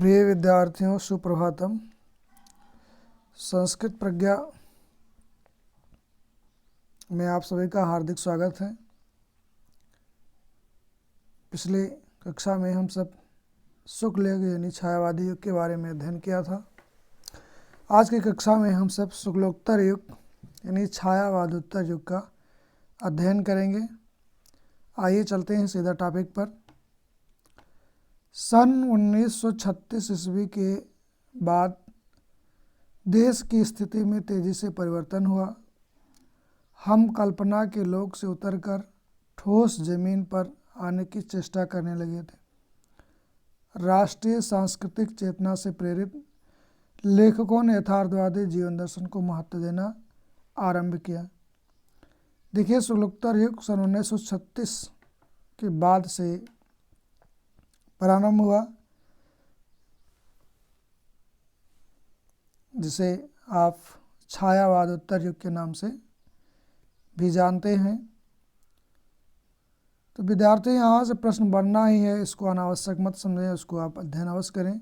प्रिय विद्यार्थियों, सुप्रभातम। संस्कृत प्रज्ञा में आप सभी का हार्दिक स्वागत है। पिछली कक्षा में हम सब शुक्ल युग यानी छायावादी युग के बारे में अध्ययन किया था। आज की कक्षा में हम सब शुक्लोत्तर युग यानी छायावादोत्तर युग का अध्ययन करेंगे। आइए चलते हैं सीधा टॉपिक पर। सन 1936 ईस्वी के बाद देश की स्थिति में तेज़ी से परिवर्तन हुआ। हम कल्पना के लोक से उतरकर ठोस जमीन पर आने की चेष्टा करने लगे थे। राष्ट्रीय सांस्कृतिक चेतना से प्रेरित लेखकों ने यथार्थवादी जीवन दर्शन को महत्व देना आरंभ किया। देखिए, शुक्लोत्तर युग सन 1936 के बाद से प्रारंभ हुआ, जिसे आप छायावादोत्तर युग के नाम से भी जानते हैं। तो विद्यार्थी, यहाँ से प्रश्न बनना ही है, इसको अनावश्यक मत समझें, उसको आप अध्ययन अवश्य करें।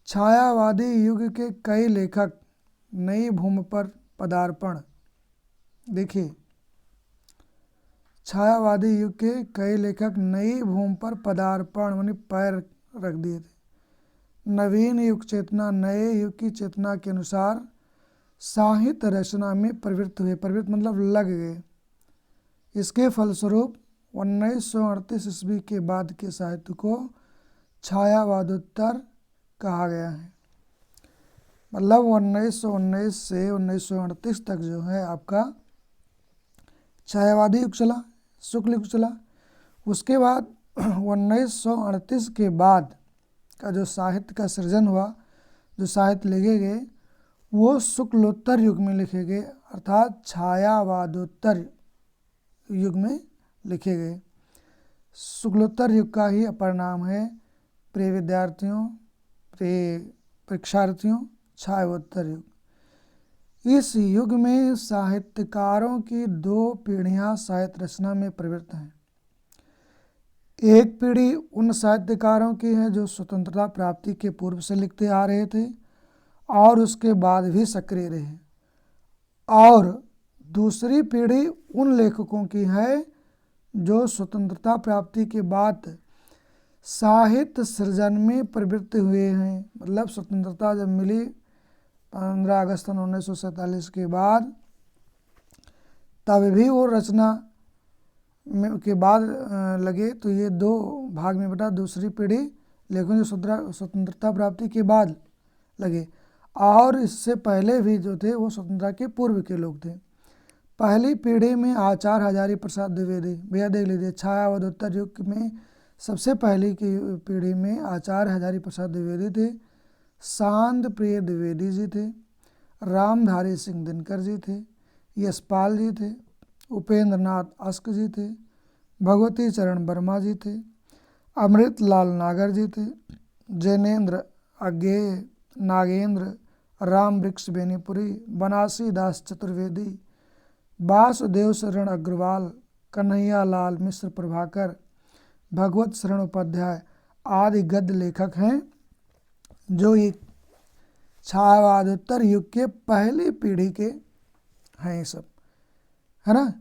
छायावादी युग के कई लेखक नई भूमि पर पदार्पण। देखिए, छायावादी युग के कई लेखक नई भूमि पर पदार्पण यानी पैर रख दिए थे। नवीन युग चेतना, नए युग की चेतना के अनुसार साहित्य रचना में प्रवृत्त हुए। प्रवृत्त मतलब लग गए। इसके फलस्वरूप 1938 ईस्वी के बाद के साहित्य को छायावादोत्तर कहा गया है। मतलब 1919 से 1938 तक जो है आपका छायावादी युग चला, शुक्ल युग चला। उसके बाद 1938 के बाद का जो साहित्य का सृजन हुआ, जो साहित्य लिखे गए, वो शुक्लोत्तर युग में लिखे गए, अर्थात छायावादोत्तर युग में लिखे गए। शुक्लोत्तर युग का ही अपर नाम है, प्रिय विद्यार्थियों, प्रिय परीक्षार्थियों, छायावोत्तर युग। इस युग में साहित्यकारों की दो पीढ़ियां साहित्य रचना में प्रवृत्त हैं। एक पीढ़ी उन साहित्यकारों की है जो स्वतंत्रता प्राप्ति के पूर्व से लिखते आ रहे थे और उसके बाद भी सक्रिय रहे, और दूसरी पीढ़ी उन लेखकों की है जो स्वतंत्रता प्राप्ति के बाद साहित्य सृजन में प्रवृत्त हुए हैं। मतलब स्वतंत्रता जब मिली 15 अगस्त 1947 के बाद, तब भी वो रचना के बाद लगे। तो ये दो भाग में बटा, दूसरी पीढ़ी लेखकों जो स्वतंत्रता प्राप्ति के बाद लगे, और इससे पहले भी जो थे वो स्वतंत्रता के पूर्व के लोग थे। पहली पीढ़ी में आचार्य हजारी प्रसाद द्विवेदी। भैया देख लीजिए, छायावादोत्तर युग में सबसे पहली की पीढ़ी में आचार्य हजारी प्रसाद द्विवेदी थे, शांत प्रिय द्विवेदी जी थे, रामधारी सिंह दिनकर जी थे, यशपाल जी थे, उपेंद्र नाथ अस्क जी थे, भगवती चरण वर्मा जी थे, अमृतलाल नागर जी थे, जैनेन्द्र अज्ञेय, नागेंद्र, राम वृक्ष बेनीपुरी, बनासी दास चतुर्वेदी, वासुदेव शरण अग्रवाल, कन्हैया लाल मिश्र प्रभाकर, भगवत शरण उपाध्याय आदि गद्य लेखक हैं जो एक छायावादोत्तर युग के पहली पीढ़ी के हैं। ये सब है ना,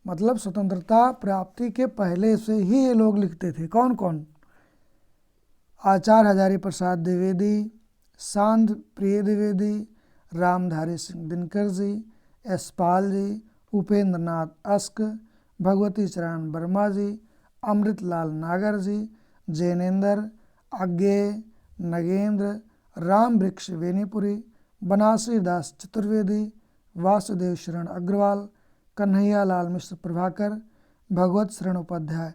मतलब स्वतंत्रता प्राप्ति के पहले से ही ये लोग लिखते थे। कौन कौन? आचार्य हजारी प्रसाद द्विवेदी, शांत प्रिय द्विवेदी, रामधारी सिंह दिनकर जी, यशपाल जी, उपेंद्र नाथ अस्क, भगवती चरण वर्मा जी, अमृतलाल नागर जी, जैनेन्द्र अज्ञेय, नगेंद्र, राम वृक्ष बेनीपुरी, बनासी दास चतुर्वेदी, वासुदेव शरण अग्रवाल, कन्हैया लाल मिश्र प्रभाकर, भगवत शरण उपाध्याय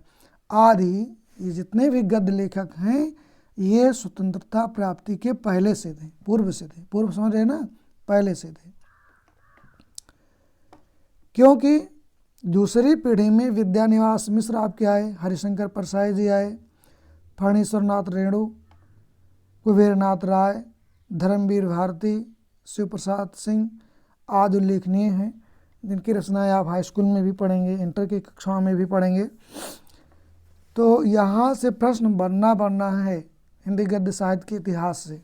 आदि ये जितने भी गद्य लेखक हैं, ये स्वतंत्रता प्राप्ति के पहले से थे, पूर्व से थे। पूर्व समझ रहे ना, पहले से थे। क्योंकि दूसरी पीढ़ी में विद्यानिवास मिश्र आपके आए, हरिशंकर परसाई जी आए, फणीश्वर नाथ रेणु, कुबेरनाथ राय, धर्मवीर भारती, शिव प्रसाद सिंह आदि उल्लेखनीय हैं, जिनकी रचनाएं आप हाई स्कूल में भी पढ़ेंगे, इंटर की कक्षाओं में भी पढ़ेंगे। तो यहाँ से प्रश्न बनना है हिंदी गद्य साहित्य के इतिहास से।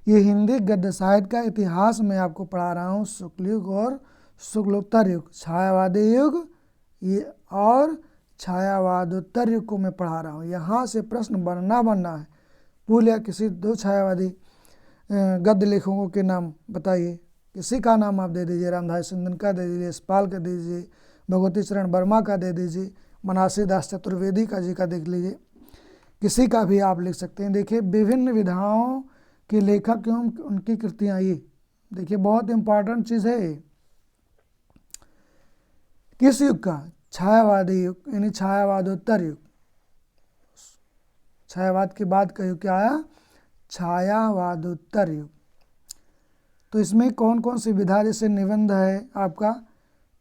ये हिंदी गद्य साहित्य का इतिहास मैं आपको पढ़ा रहा हूँ, शुक्ल युग और शुक्लोत्तर युग, छायावादी युग ये और छायावादोत्तर युग को मैं पढ़ा रहा हूँ। यहाँ से प्रश्न बनना है। भूल या किसी दो छायावादी गद्य लेखकों के नाम बताइए, किसी का नाम आप दे दीजिए, रामधारी सिंधन का दे दीजिए, यशपाल का दे दीजिए, भगवती चरण वर्मा का दे दीजिए, मनासी दास चतुर्वेदी का जी का देख लीजिए, किसी का भी आप लिख सकते हैं। देखिए विभिन्न विधाओं के लेखक एवं उनकी कृतियाँ, ये देखिए बहुत इंपॉर्टेंट चीज़ है। किस युग का? छायावादी युग, यानी छायावादोत्तर युग। छायावाद के बाद का युग क्या आया? छायावादोत्तर युग। तो इसमें कौन कौन सी विधा, जैसे निबंध है आपका,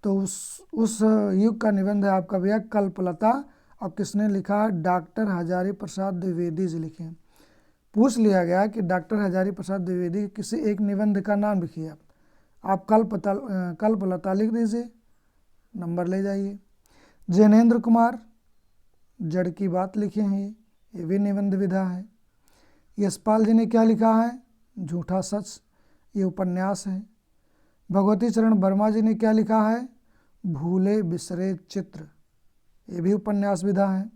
तो उस युग का निबंध है आपका भैया कल्पलता, और किसने लिखा? डॉक्टर हजारी प्रसाद द्विवेदी जी लिखे। पूछ लिया गया कि डॉक्टर हजारी प्रसाद द्विवेदी के किसी एक निबंध का नाम लिखिए। आप कल्पलता लिख दीजिए, नंबर ले जाइए। जैनेन्द्र कुमार जड़ की बात लिखे हैं, ये भी निबंध विधा है। यशपाल जी ने क्या लिखा है? झूठा सच, ये उपन्यास है। भगवती चरण वर्मा जी ने क्या लिखा है? भूले बिसरे चित्र, ये भी उपन्यास विधा है।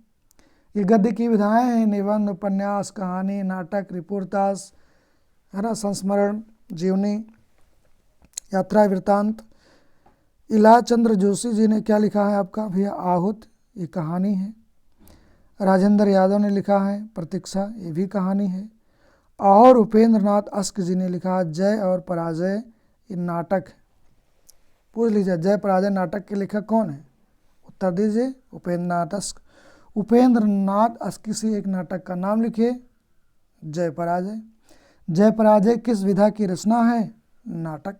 ये गद्य की विधाएं हैं, निबंध, उपन्यास, कहानी, नाटक, रिपोर्ताज, है ना, संस्मरण, जीवनी, यात्रा वृत्तांत। इलाज चंद्र जोशी जी ने क्या लिखा है आपका भैया? आहूत, ये कहानी है। राजेंद्र यादव ने लिखा है प्रतीक्षा, ये भी कहानी है। और उपेंद्र नाथ अस्क जी ने लिखा है जय और पराजय, ये नाटक है। पूछ लीजिए जय पराजय नाटक के लेखक कौन है? उत्तर दीजिए उपेंद्र नाथ अस्क। उपेंद्र नाथ अस्क किसी एक नाटक का नाम लिखिए, जय पराजय। जय पराजय किस विधा की रचना है? नाटक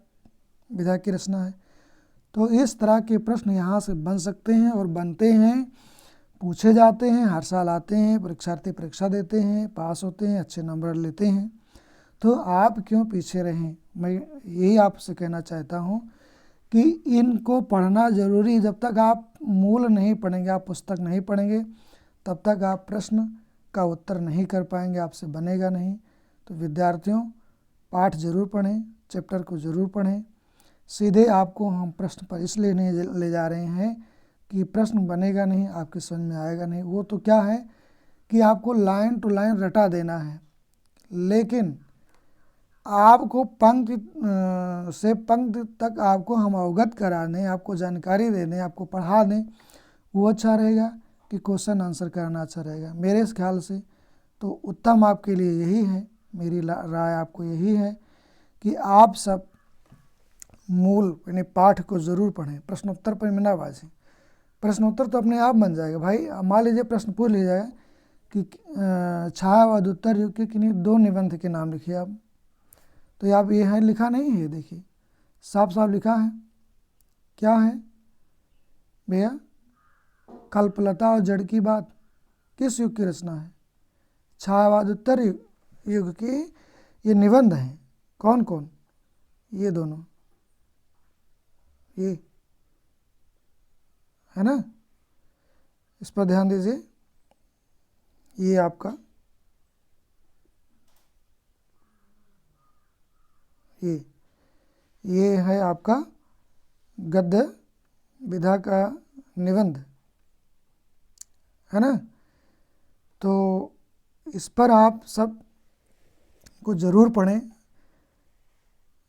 विधा की रचना है। तो इस तरह के प्रश्न यहाँ से बन सकते हैं और बनते हैं, पूछे जाते हैं, हर साल आते हैं, परीक्षार्थी परीक्षा देते हैं, पास होते हैं, अच्छे नंबर लेते हैं। तो आप क्यों पीछे रहें? मैं यही आपसे कहना चाहता हूँ कि इनको पढ़ना ज़रूरी। जब तक आप मूल नहीं पढ़ेंगे, आप पुस्तक नहीं पढ़ेंगे, तब तक आप प्रश्न का उत्तर नहीं कर पाएंगे, आपसे बनेगा नहीं। तो विद्यार्थियों पाठ जरूर पढ़ें, चैप्टर को ज़रूर पढ़ें। सीधे आपको हम प्रश्न पर इसलिए नहीं ले जा रहे हैं कि प्रश्न बनेगा नहीं, आपके समझ में आएगा नहीं। वो तो क्या है कि आपको लाइन टू लाइन रटा देना है, लेकिन आपको पंक्ति से पंक्ति तक आपको हम अवगत करा दें, आपको जानकारी दे दें, आपको पढ़ा दें, वो अच्छा रहेगा कि क्वेश्चन आंसर करना अच्छा रहेगा। मेरे इस ख्याल से तो उत्तम आपके लिए यही है, मेरी राय आपको यही है कि आप सब मूल यानी पाठ को ज़रूर पढ़ें। प्रश्नोत्तर पर ना बाजें, प्रश्नोत्तर तो अपने आप बन जाएगा भाई। मान लीजिए प्रश्न पूछ लिया जाए कि छायावादोत्तर युग के किन्हीं दो निबंध के नाम लिखिए आप, तो आप ये है लिखा नहीं है, देखिए साफ साफ लिखा है। क्या है भैया? कल्पलता और जड़ की बात किस युग की रचना है? छायावादोत्तर युग की ये निबंध हैं। कौन कौन? ये दोनों, ये है ना, इस पर ध्यान दीजिए। ये आपका ये है आपका गद्य विधा का निबंध, है ना। तो इस पर आप सब को ज़रूर पढ़ें।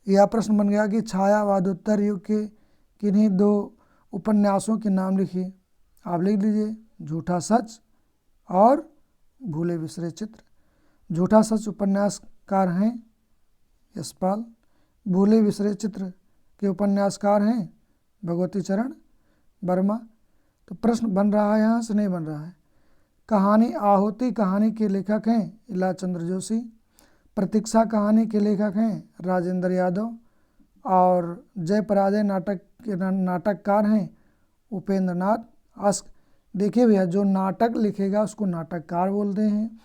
यह प्रश्न बन गया कि छायावादोत्तर युग के किन्हीं दो उपन्यासों के नाम लिखिए। आप लिख लीजिए झूठा सच और भूले बिसरे चित्र। झूठा सच उपन्यासकार हैं यशपाल, भूले बिसरे चित्र के उपन्यासकार हैं भगवती चरण वर्मा। तो प्रश्न बन रहा है यहाँ से, नहीं बन रहा है। कहानी आहुति कहानी के लेखक हैं इलाज चंद्र जोशी। प्रतीक्षा कहानी के लेखक हैं राजेंद्र यादव। और जय पराजय नाटक के नाटककार हैं उपेंद्र नाथ अस्क। देखिए भैया, जो नाटक लिखेगा उसको नाटककार बोलते हैं,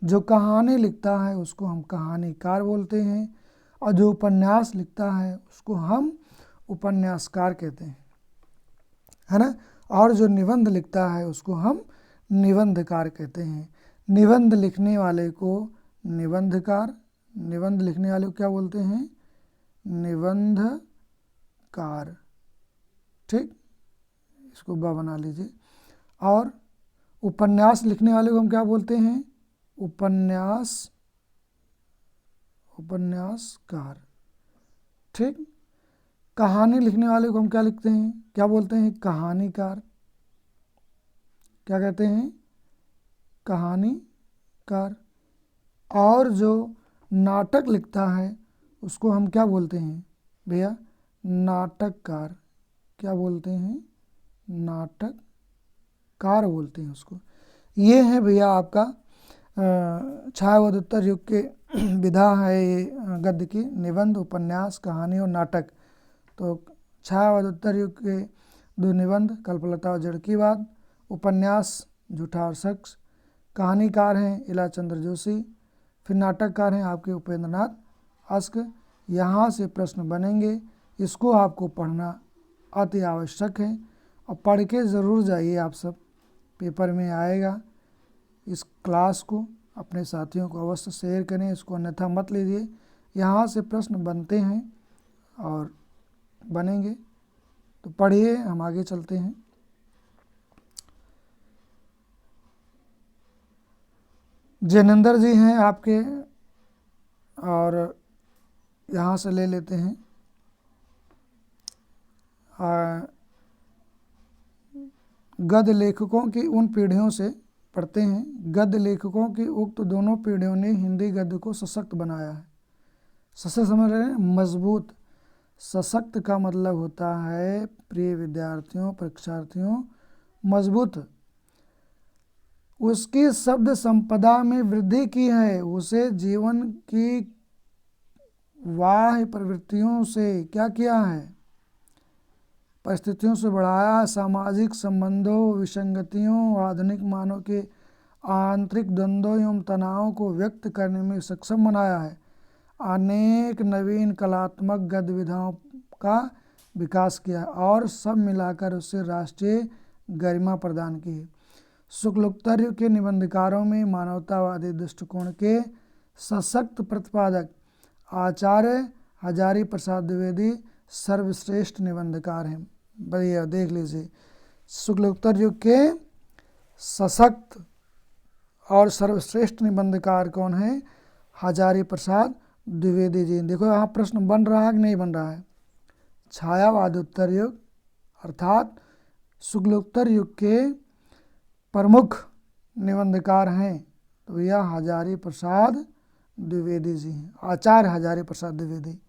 जो कहानी लिखता है उसको हम कहानीकार बोलते हैं, और जो उपन्यास लिखता है उसको हम उपन्यासकार कहते हैं, है ना। और जो निबंध लिखता है उसको हम निबंधकार कहते हैं। निबंध लिखने वाले को निबंधकार, निबंध लिखने वाले को क्या बोलते हैं? निबंधकार। ठीक, इसको बा बना लीजिए। और उपन्यास लिखने वाले को हम क्या बोलते हैं? उपन्यासकार। ठीक, कहानी लिखने वाले को हम क्या लिखते हैं, क्या बोलते हैं? कहानीकार। क्या कहते हैं? कहानीकार। और जो नाटक लिखता है उसको हम क्या बोलते हैं भैया? नाटककार। क्या बोलते हैं? नाटककार बोलते हैं उसको। ये है भैया आपका छायावध युग के विधा है ये गद्य की, निबंध, उपन्यास, कहानी और नाटक। तो छायावध युग के 2 निबंध, कल्पलता और जड़कीवाद, उपन्यास झूठा और सच, कहानीकार हैं इला चंद्र जोशी, फिर नाटककार हैं आपके उपेंद्र नाथ अस्क। यहाँ से प्रश्न बनेंगे, इसको आपको पढ़ना अति आवश्यक है और पढ़ के ज़रूर जाइए आप सब, पेपर में आएगा। इस क्लास को अपने साथियों को अवश्य शेयर करें, इसको अन्यथा मत लीजिए। यहाँ से प्रश्न बनते हैं और बनेंगे, तो पढ़िए, हम आगे चलते हैं। जैनेंद्र जी हैं आपके, और यहाँ से ले लेते हैं गद्य लेखकों की उन पीढ़ियों से पढ़ते हैं। गद्य लेखकों की उक्त दोनों पीढ़ियों ने हिंदी गद्य को सशक्त बनाया है। सशक्त समझ रहे हैं? मजबूत। सशक्त का मतलब होता है प्रिय विद्यार्थियों, परीक्षार्थियों, मजबूत। उसकी शब्द संपदा में वृद्धि की है, उसे जीवन की बाह्य प्रवृत्तियों से क्या किया है? परिस्थितियों से बढ़ाया। सामाजिक संबंधों, विसंगतियों, आधुनिक मानव के आंतरिक द्वंद्वों एवं तनावों को व्यक्त करने में सक्षम बनाया है। अनेक नवीन कलात्मक गद्य विधाओं का विकास किया और सब मिलाकर उससे राष्ट्रीय गरिमा प्रदान की है। शुक्लोत्तर युग के निबंधकारों में मानवतावादी दृष्टिकोण के सशक्त प्रतिपादक आचार्य हजारी प्रसाद द्विवेदी सर्वश्रेष्ठ निबंधकार हैं। बढ़िया, देख लीजिए, शुक्लोत्तर युग के सशक्त और सर्वश्रेष्ठ निबंधकार कौन है? हजारी प्रसाद द्विवेदी जी। देखो यहाँ प्रश्न बन रहा है कि नहीं बन रहा है? छायावादोत्तर युग अर्थात शुक्लोत्तर युग के प्रमुख निबंधकार हैं तो यह हजारी प्रसाद द्विवेदी जी हैं, आचार्य हजारी प्रसाद द्विवेदी।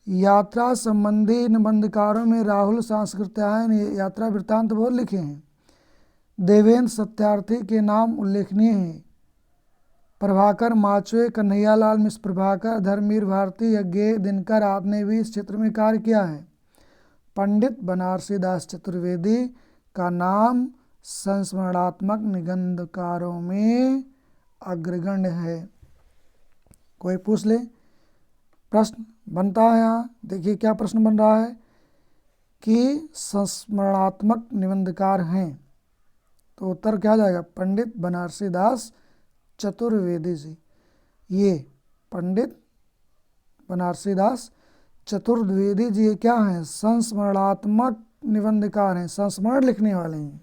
यात्रा संबंधी निबंधकारों में राहुल सांस्कृत्यायन यात्रा वृत्तांत बहुत लिखे हैं। देवेंद्र सत्यार्थी के नाम उल्लेखनीय हैं। प्रभाकर माचवे, कन्हैयालाल मिश्र प्रभाकर, धर्मवीर भारती, यज्ञेय दिनकर आदि ने भी इस क्षेत्र में कार्य किया है। पंडित बनारसी दास चतुर्वेदी का नाम संस्मरणात्मक निबंधकारों में अग्रगण्य है। कोई पूछ ले, प्रश्न बनता है यहाँ। देखिए क्या प्रश्न बन रहा है कि संस्मरणात्मक निबंधकार हैं, तो उत्तर क्या जाएगा? पंडित बनारसी दास चतुर्वेदी जी। ये पंडित बनारसी दास चतुर्वेदी जी ये क्या हैं? संस्मरणात्मक निबंधकार हैं, संस्मरण लिखने वाले हैं।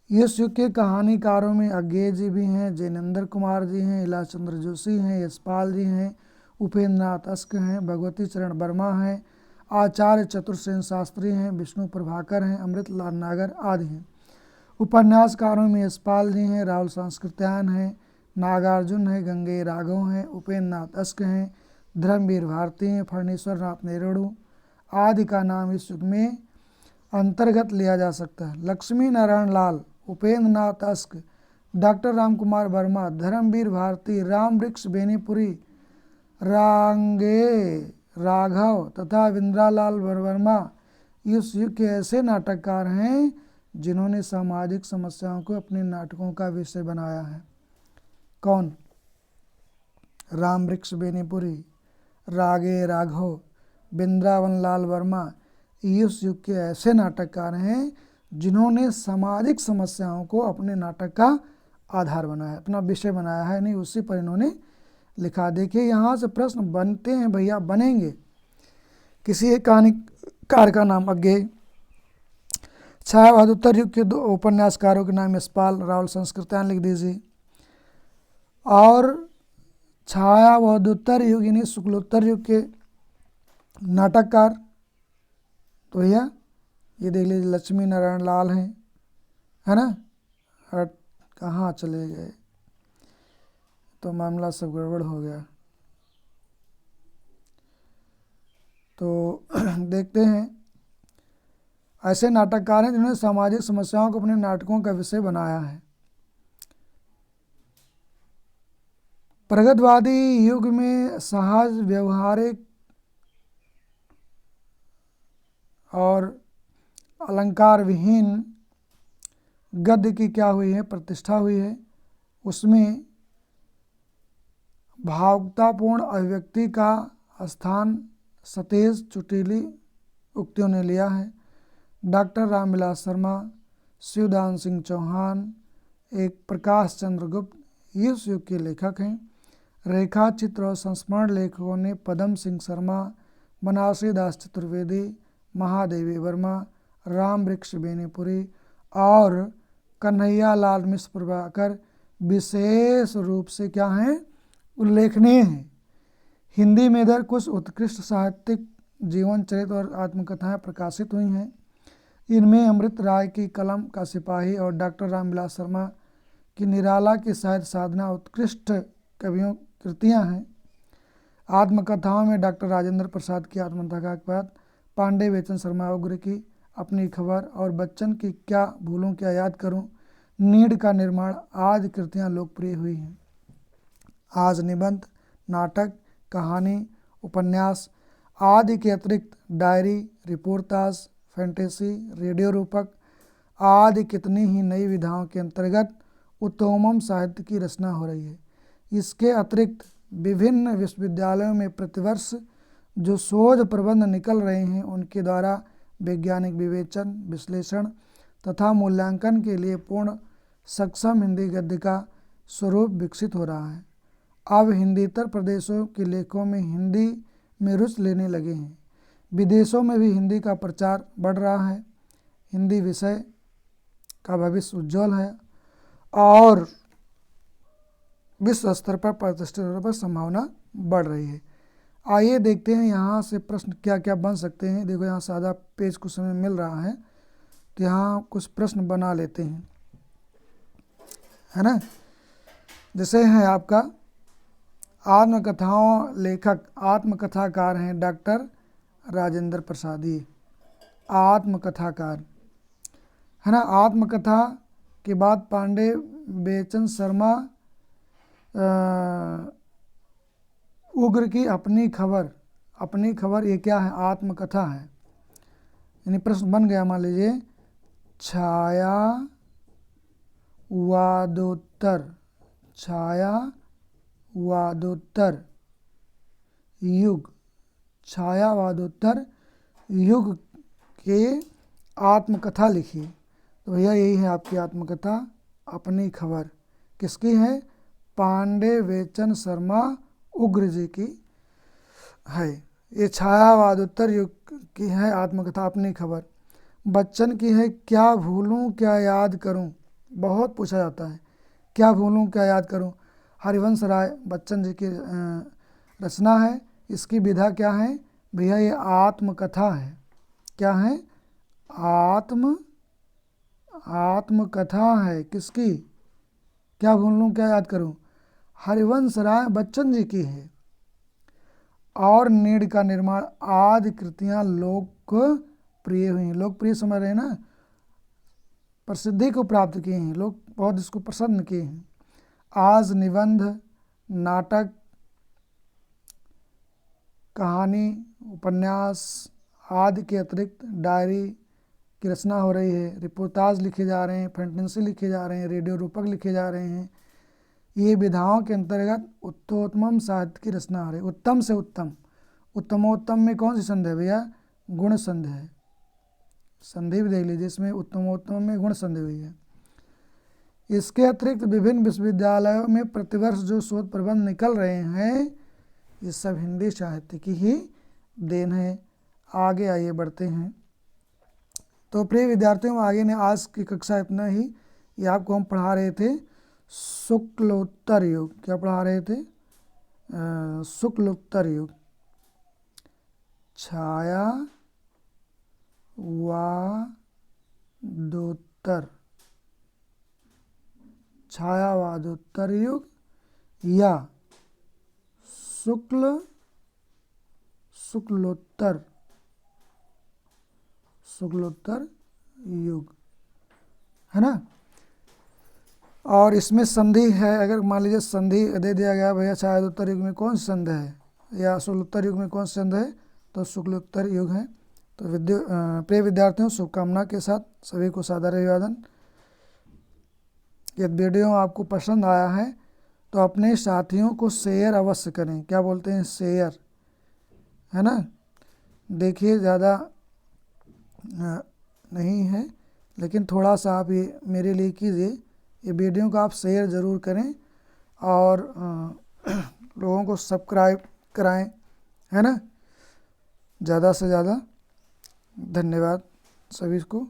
इस युग के कहानीकारों में अज्ञेय जी भी हैं, जैनेंद्र कुमार जी हैं, इला चंद्र जोशी हैं, यशपाल जी हैं, उपेंद्र नाथ अस्क हैं, भगवती चरण वर्मा हैं, आचार्य चतुर्सेन शास्त्री हैं, विष्णु प्रभाकर हैं, अमृतलाल नागर आदि हैं। उपन्यासकारों में यशपाल जी हैं, राहुल सांस्कृत्यायन हैं, नागार्जुन हैं, गंगे राघव हैं, उपेंद्र नाथ अस्क हैं, धर्मवीर भारती हैं, फणीश्वर नाथ नेहरू आदि का नाम इस युग में अंतर्गत लिया जा सकता है। लक्ष्मी नारायण लाल, उपेंद्र नाथ अस्क, डॉक्टर राम कुमार वर्मा, धर्मवीर भारती, राम वृक्ष बेनीपुरी, रांगे राघव तथा विंद्रालाल वर्मा इस युग के ऐसे नाटककार हैं जिन्होंने सामाजिक समस्याओं को अपने नाटकों का विषय बनाया है। कौन? राम वृक्ष बेनीपुरी, रागे राघव, बिंद्रावन लाल वर्मा इस युग के ऐसे नाटककार हैं जिन्होंने सामाजिक समस्याओं को अपने नाटक का आधार बनाया है, अपना विषय बनाया है, नहीं उसी पर इन्होंने लिखा। देखिए यहाँ से प्रश्न बनते हैं भैया, बनेंगे। किसी एक कहानीकार का नाम अज्ञेय, छायावादोत्तर युग के 2 उपन्यासकारों के नाम यशपाल रावल संस्कृतायन लिख दीजिए। और छायावादोत्तर युग यानी शुक्लोत्तर युग के नाटककार, तो भैया ये देख लीजिए लक्ष्मी नारायण लाल हैं, है ना। और कहाँ चले गए, तो मामला सब गड़बड़ हो गया। तो देखते हैं, ऐसे नाटककार हैं जिन्होंने सामाजिक समस्याओं को अपने नाटकों का विषय बनाया है। प्रगतवादी युग में सहज, व्यवहारिक और अलंकार विहीन गद्य की क्या हुई है, प्रतिष्ठा हुई है। उसमें भावुकतापूर्ण अभिव्यक्ति का स्थान सतेज चुटीली उक्तियों ने लिया है। डॉक्टर रामविलास शर्मा, शिवदान सिंह चौहान, एक प्रकाश चंद्र गुप्त इस युग के लेखक हैं। रेखा चित्र और संस्मरण लेखकों ने पदम सिंह शर्मा, बनारसी दास चतुर्वेदी, महादेवी वर्मा, राम वृक्ष बेनीपुरी और कन्हैया लाल मिश्र प्रभाकर विशेष रूप से क्या हैं, उल्लेखनीय हैं। हिंदी में इधर कुछ उत्कृष्ट साहित्यिक जीवन चरित्र और आत्मकथाएं प्रकाशित हुई हैं। इनमें अमृत राय की कलम का सिपाही और डॉक्टर रामविलास शर्मा की निराला की साहित्य साधना उत्कृष्ट कवियों कृतियां हैं। आत्मकथाओं में डॉक्टर राजेंद्र प्रसाद की आत्मकथा के बाद पांडे बेचन शर्मा उग्र की अपनी खबर और बच्चन की क्या भूलूं क्या याद करूं, नीड का निर्माण आदि कृतियां लोकप्रिय हुई हैं। आज निबंध, नाटक, कहानी, उपन्यास आदि के अतिरिक्त डायरी, रिपोर्टाज, फैंटेसी, रेडियो रूपक आदि कितनी ही नई विधाओं के अंतर्गत उत्तमोत्तम साहित्य की रचना हो रही है। इसके अतिरिक्त विभिन्न विश्वविद्यालयों में प्रतिवर्ष जो शोध प्रबंध निकल रहे हैं, उनके द्वारा वैज्ञानिक विवेचन, विश्लेषण तथा मूल्यांकन के लिए पूर्ण सक्षम हिंदी गद्य का स्वरूप विकसित हो रहा है। अब हिंदीतर प्रदेशों के लेखकों में हिंदी में रुचि लेने लगे हैं। विदेशों में भी हिंदी का प्रचार बढ़ रहा है। हिंदी विषय का भविष्य उज्जवल है और विश्व स्तर पर प्रतिष्ठित होने पर संभावना बढ़ रही है। आइए देखते हैं यहाँ से प्रश्न क्या क्या बन सकते हैं। देखो यहाँ सादा पेज कुछ समय मिल रहा है, तो यहाँ कुछ प्रश्न बना लेते हैं, है ना। जैसे है आपका आत्मकथाओं लेखक, आत्मकथाकार हैं डॉक्टर राजेंद्र प्रसाद, ये आत्मकथाकार है ना। आत्मकथा के बाद पांडे बेचन शर्मा उग्र की अपनी खबर ये क्या है, आत्मकथा है। यानी प्रश्न बन गया, मान लीजिए छायावादोत्तर युग के आत्मकथा लिखी। तो भैया यही है आपकी आत्मकथा, अपनी खबर। किसकी है, पांडे बेचन शर्मा उग्र जी की है। ये छायावादोत्तर युग की है आत्मकथा, अपनी खबर। बच्चन की है क्या भूलूं क्या याद करूं, बहुत पूछा जाता है, क्या भूलूं क्या याद करूं। हरिवंश राय बच्चन जी की रचना है। इसकी विधा क्या है भैया, ये आत्मकथा है। क्या है, आत्मकथा है। किसकी, क्या भूलूं क्या याद करूं, हरिवंश राय बच्चन जी की है। और नीड का निर्माण आदि कृतियां लोकप्रिय हुई। लोकप्रिय समझ रहे हैं ना, प्रसिद्धि को प्राप्त किए हैं, लोग बहुत इसको पसंद किए हैं। आज निबंध, नाटक, कहानी, उपन्यास आदि के अतिरिक्त डायरी की रचना हो रही है, रिपोर्टाज लिखे जा रहे हैं, फैंटेसी लिखे जा रहे हैं, रेडियो रूपक लिखे जा रहे हैं। ये विधाओं के अंतर्गत उत्तमोत्तम साहित्य की रचना हो रही है। उत्तम से उत्तम, उत्तमोत्तम में कौन सी संधि है भैया, गुण संधि है। संधि भी देख लीजिए, इसमें उत्तमोत्तम में गुण संधि हुई है। इसके अतिरिक्त विभिन्न विश्वविद्यालयों में प्रतिवर्ष जो शोध प्रबंध निकल रहे हैं ये सब हिंदी साहित्य की ही देन है। आगे आइए बढ़ते हैं। तो प्रिय विद्यार्थियों, आगे ने आज की कक्षा इतना ही। ये आपको हम पढ़ा रहे थे शुक्लोत्तर युग। क्या पढ़ा रहे थे? शुक्लोत्तर युग, छायावादोत्तर युग या शुक्लोत्तर युग, है ना। और इसमें संधि है। अगर मान लीजिए संधि दे दिया गया भैया छायावादोत्तर युग में कौन सी संधि है या शुक्लोत्तर युग में कौन सी संधि है, तो शुक्लोत्तर युग है। तो प्रिय विद्यार्थियों, शुभकामना के साथ सभी को सादर अभिवादन। यदि वीडियो आपको पसंद आया है तो अपने साथियों को शेयर अवश्य करें। क्या बोलते हैं? शेयर, है ना। देखिए ज़्यादा नहीं है, लेकिन थोड़ा सा आप ये मेरे लिए कीजिए। ये वीडियो को आप शेयर ज़रूर करें और लोगों को सब्सक्राइब कराएं, है ना। ज़्यादा से ज़्यादा धन्यवाद सभी को।